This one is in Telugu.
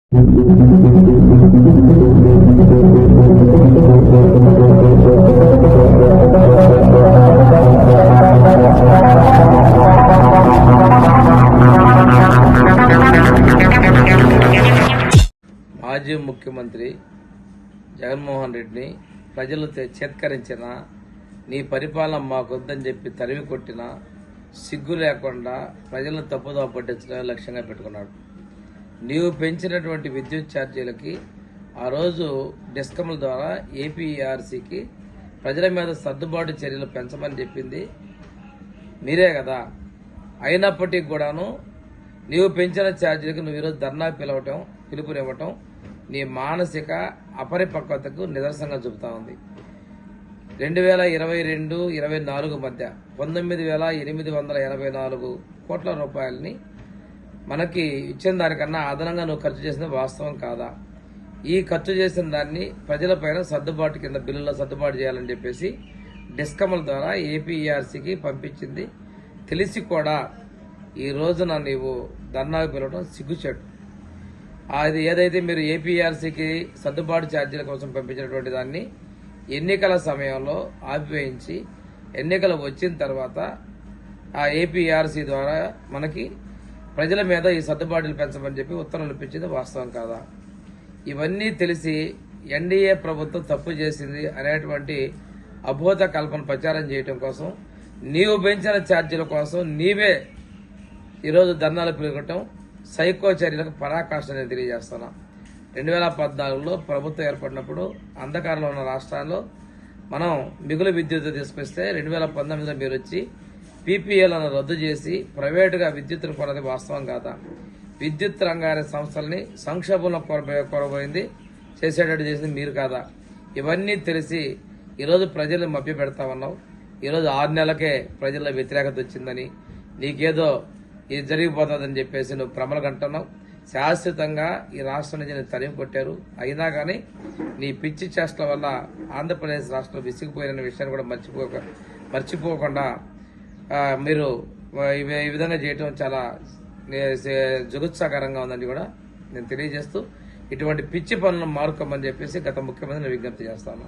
మాజీ ముఖ్యమంత్రి జగన్మోహన్ రెడ్డిని ప్రజలు చేత్కరించిన, నీ పరిపాలన మాకొద్దని చెప్పి తరిమి కొట్టిన, సిగ్గు లేకుండా ప్రజలను తప్పుదోవ పట్టించడమే లక్ష్యంగా పెట్టుకున్నాడు. నీవు పెంచినటువంటి విద్యుత్ ఛార్జీలకి ఆ రోజు డిస్కమ్ల ద్వారా ఏపీఆర్సీకి ప్రజల మీద సర్దుబాటు చర్యలు పెంచమని చెప్పింది మీరే కదా. అయినప్పటికీ కూడాను నీవు పెంచిన ఛార్జీలకు నువ్వు ఈరోజు ధర్నా పిలుపునివ్వటం నీ మానసిక అపరిపక్వతకు నిదర్శనంగా చూపుతా ఉంది. 2022-24 మధ్య 19,884 కోట్ల రూపాయలని మనకి ఇచ్చిన దానికన్నా అదనంగా నువ్వు ఖర్చు చేసింది వాస్తవం కాదా? ఈ ఖర్చు చేసిన దాన్ని ప్రజలపైన సర్దుబాటు కింద బిల్లులో సర్దుబాటు చేయాలని చెప్పేసి డిస్కమ్ల ద్వారా ఏపీఆర్సీకి పంపించింది తెలిసి కూడా ఈ రోజున నీవు ధర్నాకు పిలవడం సిగ్గుచేటు. అది ఏదైతే మీరు ఏపీఆర్సీకి సర్దుబాటు ఛార్జీల కోసం పంపించినటువంటి దాన్ని ఎన్నికల సమయంలో ఆపివేయించి ఎన్నికలు వచ్చిన తర్వాత ఆ ఏపీఆర్సీ ద్వారా మనకి ప్రజల మీద ఈ సర్దుబాటులు పెంచమని చెప్పి ఉత్తర్వులు ఇప్పించింది వాస్తవం కాదా? ఇవన్నీ తెలిసి ఎన్డీఏ ప్రభుత్వం తప్పు చేసింది అనేటువంటి అబోధ కల్పన ప్రచారం చేయడం కోసం నీవు పెంచిన ఛార్జీల కోసం నీవే ఈరోజు ధర్నాలు పిలవటం సైకో చర్యలకు పరాకాష్ట నేను తెలియజేస్తున్నా. 2014లో ప్రభుత్వం ఏర్పడినప్పుడు అంధకారంలో ఉన్న రాష్ట్రాల్లో మనం మిగులు విద్యుత్ తీసుకొస్తే 2019లో మీరు వచ్చి పీపీఏలను రద్దు చేసి ప్రైవేటుగా విద్యుత్తును కొన్నది వాస్తవం కాదా? విద్యుత్ రంగాల సంస్థల్ని సంక్షోభంలో కొరబోయింది చేసేటట్టు చేసింది మీరు కాదా? ఇవన్నీ తెలిసి ఈరోజు ప్రజలు మభ్య పెడతా ఉన్నావు. ఈరోజు 6 నెలలకే ప్రజల్లో వ్యతిరేకత వచ్చిందని, నీకేదో ఇది జరిగిపోతుందని చెప్పేసి నువ్వు ప్రమలగంటున్నావు. శాశ్వతంగా ఈ రాష్ట్రం నుంచి నేను తరిమి కొట్టారు. అయినా కానీ నీ పిచ్చి చేష్టల వల్ల ఆంధ్రప్రదేశ్ రాష్ట్రం విసిగిపోయిన విషయాన్ని కూడా మర్చిపోకుండా మీరు ఈ విధంగా చేయటం చాలా జుగుత్సాకరంగా ఉందని కూడా నేను తెలియజేస్తూ ఇటువంటి పిచ్చి పనులను మారుకోమని చెప్పేసి గత ముఖ్యమంత్రిని విజ్ఞప్తి చేస్తాను.